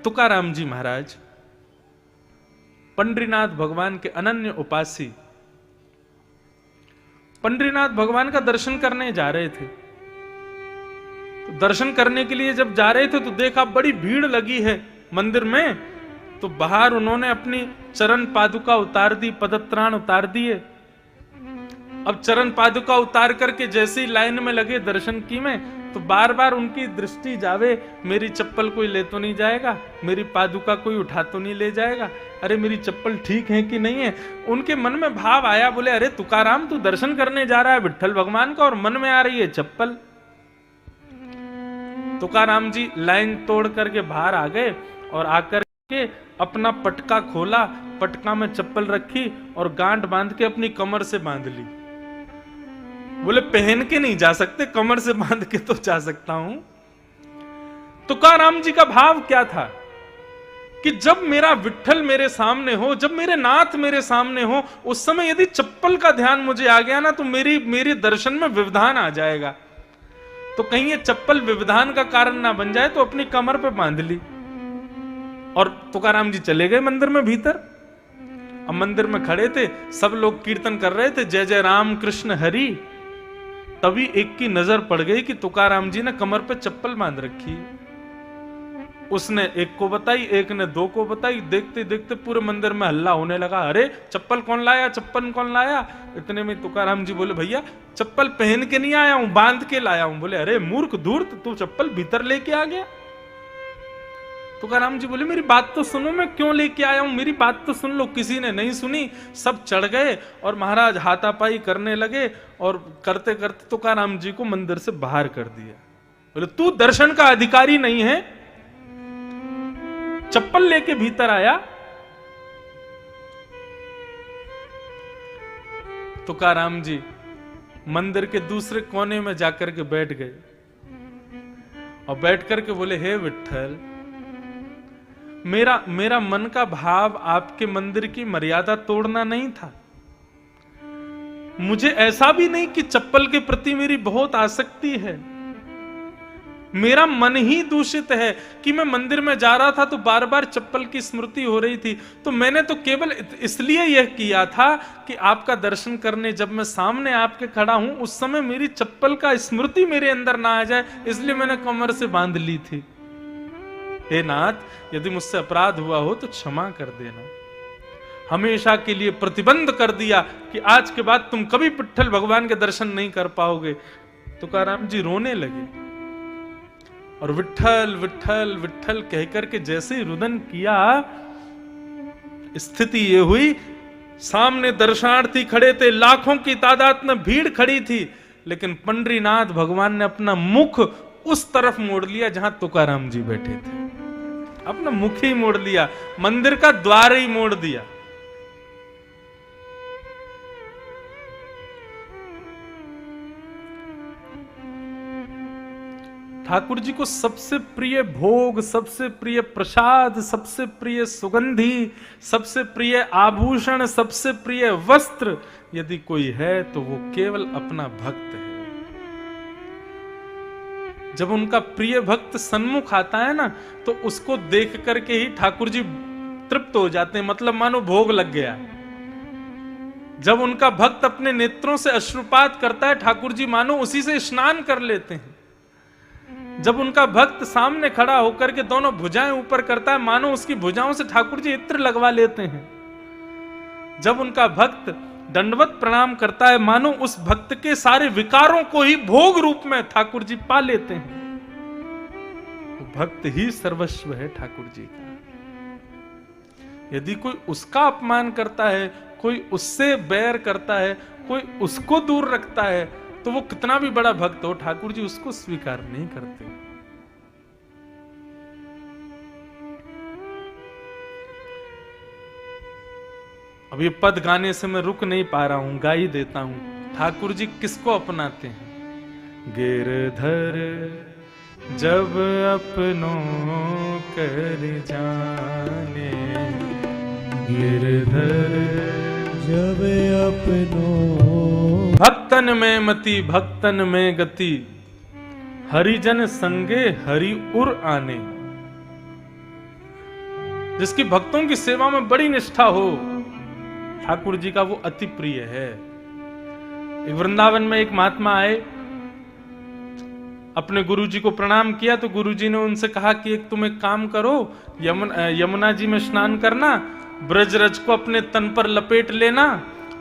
तुकाराम जी महाराज पंडरीनाथ भगवान के अनन्य उपासी पंडरीनाथ भगवान का दर्शन करने जा रहे थे। तो दर्शन करने के लिए जब जा रहे थे तो देखा बड़ी भीड़ लगी है मंदिर में। तो बाहर उन्होंने अपनी चरण पादुका उतार दी, पदत्राण उतार दिए। अब चरण पादुका उतार करके जैसे ही लाइन में लगे दर्शन की में, तो बार बार उनकी दृष्टि जावे, मेरी चप्पल कोई ले तो नहीं जाएगा, मेरी पादुका कोई उठा तो नहीं ले जाएगा, अरे मेरी चप्पल ठीक है कि नहीं है। उनके मन में भाव आया, बोले अरे तुकाराम तू दर्शन करने जा रहा है विट्ठल भगवान का और मन में आ रही है चप्पल। तुकाराम जी लाइन तोड़ करके बाहर आ गए और आकर के अपना पटका खोला, पटका में चप्पल रखी और गांठ बांध के अपनी कमर से बांध ली। बोले पहन के नहीं जा सकते, कमर से बांध के तो जा सकता हूं। तुकाराम जी का भाव क्या था कि जब मेरा विट्ठल मेरे सामने हो, जब मेरे नाथ मेरे सामने हो, उस समय यदि चप्पल का ध्यान मुझे आ गया ना तो मेरे दर्शन में व्यवधान आ जाएगा। तो कहीं ये चप्पल व्यवधान का कारण ना बन जाए, तो अपनी कमर पे बांध ली और तुकाराम जी चले गए मंदिर में भीतर। अब मंदिर में खड़े थे, सब लोग कीर्तन कर रहे थे, जय जय राम कृष्ण हरि। तभी एक की नजर पड़ गई कि तुकाराम जी ने कमर पे चप्पल बांध रखी। उसने एक को बताई, एक ने दो को बताई। देखते देखते पूरे मंदिर में हल्ला होने लगा, अरे चप्पल कौन लाया, चप्पल कौन लाया। इतने में तुकाराम जी बोले भैया चप्पल पहन के नहीं आया हूं, बांध के लाया हूं। बोले अरे मूर्ख धूर्त, तू चप्पल भीतर लेके आ गया। तुकाराम जी बोले मेरी बात तो सुनो, मैं क्यों लेके आया हूं, मेरी बात तो सुन लो। किसी ने नहीं सुनी, सब चढ़ गए और महाराज हाथापाई करने लगे और करते करते तुकाराम जी को मंदिर से बाहर कर दिया। बोले तू दर्शन का अधिकारी नहीं है, चप्पल लेके भीतर आया। तुकाराम जी मंदिर के दूसरे कोने में जाकर के बैठ गए और बैठ करके बोले हे विट्ठल, मेरा मन का भाव आपके मंदिर की मर्यादा तोड़ना नहीं था। मुझे ऐसा भी नहीं कि चप्पल के प्रति मेरी बहुत आसक्ति है। मेरा मन ही दूषित है कि मैं मंदिर में जा रहा था तो बार बार चप्पल की स्मृति हो रही थी। तो मैंने तो केवल इसलिए यह किया था कि आपका दर्शन करने जब मैं सामने आपके खड़ा हूं उस समय मेरी चप्पल का स्मृति मेरे अंदर ना आ जाए, इसलिए मैंने कमर से बांध ली थी। हे नाथ, यदि मुझसे अपराध हुआ हो तो क्षमा कर देना। हमेशा के लिए प्रतिबंध कर दिया कि आज के बाद तुम कभी विट्ठल भगवान के दर्शन नहीं कर पाओगे। तुकाराम जी रोने लगे और विट्ठल विट्ठल विट्ठल कहकर के जैसे ही रुदन किया, स्थिति ये हुई, सामने दर्शनार्थी खड़े थे, लाखों की तादाद में भीड़ खड़ी थी, लेकिन पंडरीनाथ भगवान ने अपना मुख उस तरफ मोड़ लिया जहां तुकाराम जी बैठे थे। अपना मुख ही मोड़ लिया, मंदिर का द्वार ही मोड़ दिया। ठाकुर जी को सबसे प्रिय भोग, सबसे प्रिय प्रसाद, सबसे प्रिय सुगंधी, सबसे प्रिय आभूषण, सबसे प्रिय वस्त्र यदि कोई है तो वो केवल अपना भक्त है। जब उनका प्रिय भक्त सन्मुख आता है ना तो उसको देख करके ही ठाकुर जी तृप्त हो जाते हैं, मतलब मानो भोग लग गया। जब उनका भक्त अपने नेत्रों से अश्रुपात करता है, ठाकुर जी मानो उसी से स्नान कर लेते हैं। जब उनका भक्त सामने खड़ा होकर के दोनों भुजाएं ऊपर करता है, मानो उसकी भुजाओं से ठाकुर जी इत्र लगवा लेते हैं। जब उनका भक्त दंडवत प्रणाम करता है, मानो उस भक्त के सारे विकारों को ही भोग रूप में ठाकुर जी पा लेते हैं। तो भक्त ही सर्वस्व है ठाकुर जी का। यदि कोई उसका अपमान करता है, कोई उससे बैर करता है, कोई उसको दूर रखता है, तो वो कितना भी बड़ा भक्त हो, ठाकुर जी उसको स्वीकार नहीं करते। अब ये पद गाने से मैं रुक नहीं पा रहा हूं, गा ही देता हूं। ठाकुर जी किसको अपनाते हैं? गिरधर जब अपनों कर जाने, गिरधर जब अपनों भक्तन में मति भक्तन में गति, हरिजन संगे हरि उर आने। जिसकी भक्तों की सेवा में बड़ी निष्ठा हो, ठाकुर जी का वो अति प्रिय है। एक वृंदावन में एक महात्मा आए, अपने गुरुजी को प्रणाम किया तो गुरुजी ने उनसे कहा कि एक तुम एक काम करो, यमुना जी में स्नान करना, ब्रजरज को अपने तन पर लपेट लेना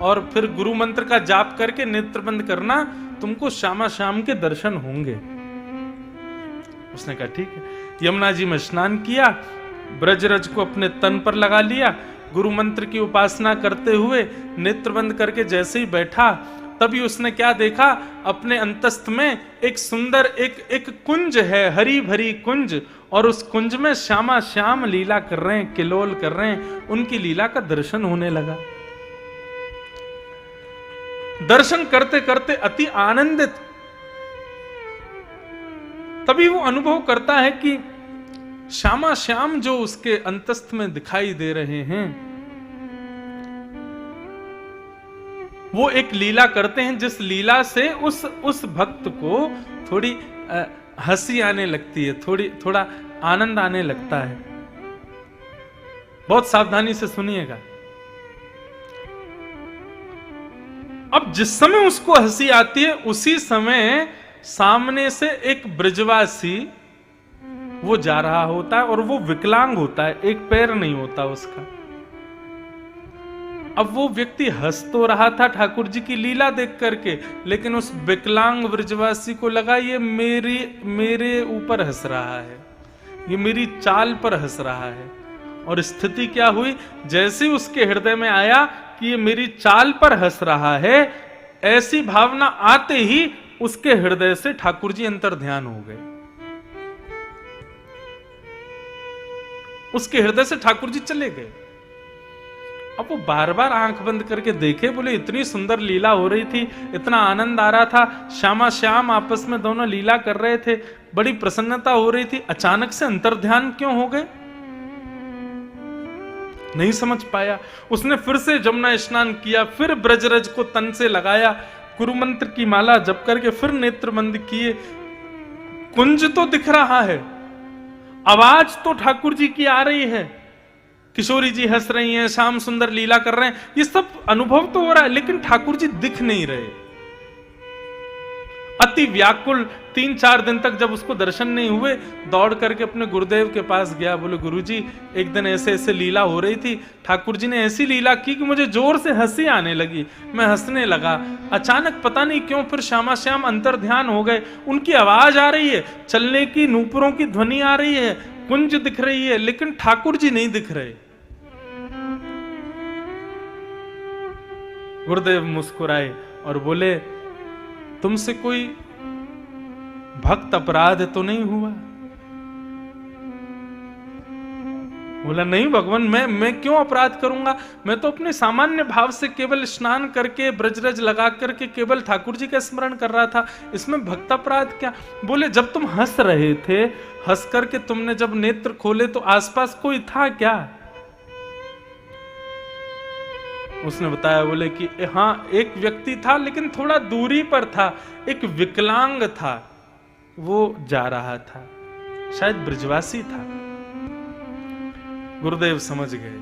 और फिर गुरु मंत्र का जाप करके नेत्र बंद करना, तुमको श्यामा श्याम के दर्शन होंगे। उसने कहा ठीक है। यमुना जी में स्नान किया, ब्रजरज को अपने तन पर लगा लिया, गुरु मंत्र की उपासना करते हुए नेत्र बंद करके जैसे ही बैठा, तभी उसने क्या देखा, अपने अंतस्थ में एक सुंदर एक कुंज है, हरी भरी कुंज, और उस कुंज में श्यामा श्याम लीला कर रहे हैं, किलोल कर रहे हैं। उनकी लीला का दर्शन होने लगा। दर्शन करते करते अति आनंदित, तभी वो अनुभव करता है कि श्यामा श्याम जो उसके अंतस्थ में दिखाई दे रहे हैं, वो एक लीला करते हैं जिस लीला से उस भक्त को थोड़ी हंसी आने लगती है, थोड़ा आनंद आने लगता है। बहुत सावधानी से सुनिएगा। अब जिस समय उसको हंसी आती है, उसी समय सामने से एक ब्रजवासी वो जा रहा होता है और वो विकलांग होता है, एक पैर नहीं होता उसका। अब वो व्यक्ति हंस तो रहा था ठाकुर जी की लीला देख करके, लेकिन उस विकलांग ब्रजवासी को लगा ये मेरे ऊपर हंस रहा है, ये मेरी चाल पर हंस रहा है। और स्थिति क्या हुई, जैसे उसके हृदय में आया कि ये मेरी चाल पर हंस रहा है, ऐसी भावना आते ही उसके हृदय से ठाकुर जी अंतर ध्यान हो गए। उसके हृदय से ठाकुर जी चले गए। अब वो बार बार आंख बंद करके देखे, बोले इतनी सुंदर लीला हो रही थी, इतना आनंद आ रहा था, श्यामा श्याम आपस में दोनों लीला कर रहे थे, बड़ी प्रसन्नता हो रही थी, अचानक से अंतर्ध्यान क्यों हो गए? नहीं समझ पाया। उसने फिर से जमुना स्नान किया, फिर ब्रजरज को तन से लगाया, गुरु मंत्र की माला जप करके फिर नेत्र बंद किए। कुंज तो दिख रहा है, आवाज तो ठाकुर जी की आ रही है, किशोरी जी हंस रही हैं, श्याम सुंदर लीला कर रहे हैं, ये सब अनुभव तो हो रहा है, लेकिन ठाकुर जी दिख नहीं रहे। अति व्याकुल 3-4 दिन तक जब उसको दर्शन नहीं हुए, दौड़ करके अपने गुरुदेव के पास गया। बोले गुरुजी, एक दिन ऐसे ऐसे लीला हो रही थी, ठाकुर जी ने ऐसी लीला की कि मुझे जोर से हंसी आने लगी, मैं हंसने लगा। अचानक पता नहीं क्यों फिर श्यामा श्याम अंतर ध्यान हो गए, उनकी आवाज आ रही है, चलने की नूपुरों की ध्वनि आ रही है, कुंज दिख रही है, लेकिन ठाकुर जी नहीं दिख रहे। गुरुदेव मुस्कुराए और बोले, तुमसे कोई भक्त अपराध तो नहीं हुआ? बोला नहीं भगवान, मैं क्यों अपराध करूंगा, मैं तो अपने सामान्य भाव से केवल स्नान करके ब्रजरज लगा करके केवल ठाकुर जी का स्मरण कर रहा था, इसमें भक्त अपराध क्या? बोले जब तुम हंस रहे थे, हंस करके तुमने जब नेत्र खोले तो आसपास कोई था क्या? उसने बताया, बोले कि हाँ एक व्यक्ति था, लेकिन थोड़ा दूरी पर था, एक विकलांग था, वो जा रहा था, शायद ब्रजवासी था। गुरुदेव समझ गए।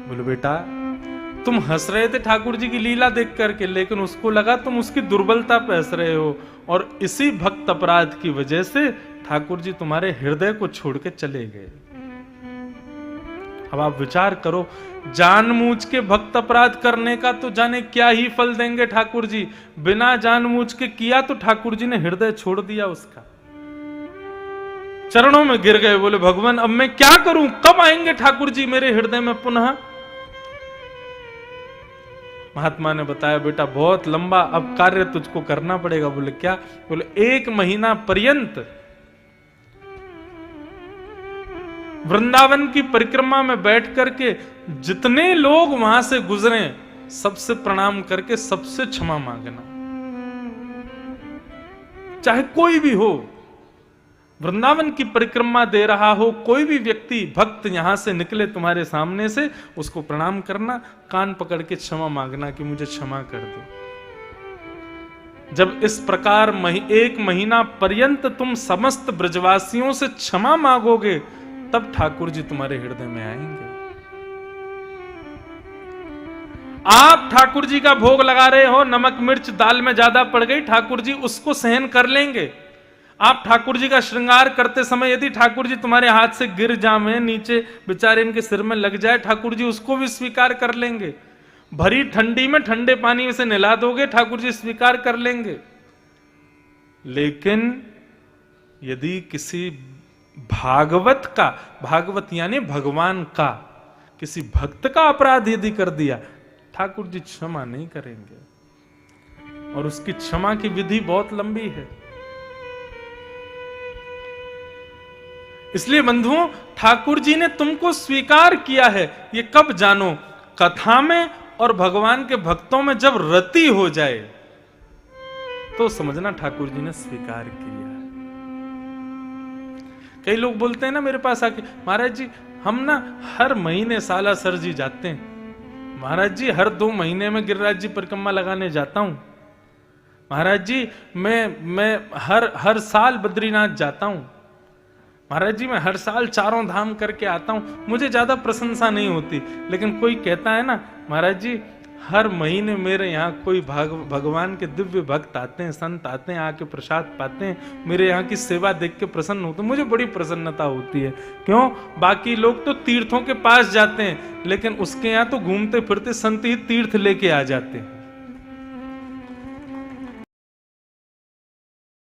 बोले बेटा, तुम हंस रहे थे ठाकुर जी की लीला देख करके, लेकिन उसको लगा तुम उसकी दुर्बलता पे हंस रहे हो, और इसी भक्त अपराध की वजह से ठाकुर जी तुम्हारे हृदय को छोड़ के चले गए। अब आप विचार करो, जानबूझ के भक्त अपराध करने का तो जाने क्या ही फल देंगे ठाकुर जी, बिना जानबूझ के किया तो ठाकुर जी ने हृदय छोड़ दिया उसका। चरणों में गिर गए, बोले भगवान अब मैं क्या करूं, कब आएंगे ठाकुर जी मेरे हृदय में पुनः? महात्मा ने बताया, बेटा बहुत लंबा अब कार्य तुझको करना पड़ेगा। बोले क्या? बोले 1 महीना पर्यंत वृंदावन की परिक्रमा में बैठ करके जितने लोग वहां से गुजरे सबसे प्रणाम करके सबसे क्षमा मांगना, चाहे कोई भी हो, वृंदावन की परिक्रमा दे रहा हो, कोई भी व्यक्ति भक्त यहां से निकले तुम्हारे सामने से, उसको प्रणाम करना, कान पकड़ के क्षमा मांगना कि मुझे क्षमा कर दो। जब इस प्रकार 1 महीना पर्यंत तुम समस्त ब्रजवासियों से क्षमा मांगोगे, तब ठाकुर जी तुम्हारे हृदय में आएंगे। आप ठाकुर जी का भोग लगा रहे हो, नमक मिर्च दाल में ज्यादा पड़ गई, ठाकुर जी उसको सहन कर लेंगे। आप ठाकुर जी का श्रृंगार करते समय यदि ठाकुर जी तुम्हारे हाथ से गिर जावे, नीचे बेचारे इनके सिर में लग जाए, ठाकुर जी उसको भी स्वीकार कर लेंगे। भरी ठंडी में ठंडे पानी से नहला दोगे, ठाकुर जी स्वीकार कर लेंगे। लेकिन यदि किसी भागवत का, भागवत यानी भगवान का, किसी भक्त का अपराध यदि कर दिया, ठाकुर जी क्षमा नहीं करेंगे। और उसकी क्षमा की विधि बहुत लंबी है। इसलिए बंधुओं, ठाकुर जी ने तुमको स्वीकार किया है। ये कब जानो? कथा में और भगवान के भक्तों में जब रति हो जाए तो समझना ठाकुर जी ने स्वीकार किया है। कई लोग बोलते हैं ना मेरे पास आके, महाराज जी हम ना हर महीने सालासर जी जाते हैं, महाराज जी हर 2 महीने में गिरिराज जी परिक्रमा लगाने जाता हूं, महाराज जी मैं हर साल बद्रीनाथ जाता हूं, महाराज जी मैं हर साल 4 धाम करके आता हूं। मुझे ज्यादा प्रशंसा नहीं होती, लेकिन कोई कहता है ना, महाराज जी हर महीने मेरे यहाँ कोई भगवान के दिव्य भक्त आते हैं, संत आते हैं, आके प्रसाद पाते हैं, मेरे यहाँ की सेवा देख के प्रसन्न होते हैं, मुझे बड़ी प्रसन्नता होती है। क्यों? बाकी लोग तो तीर्थों के पास जाते हैं, लेकिन उसके यहाँ तो घूमते फिरते संत ही तीर्थ लेके आ जाते हैं।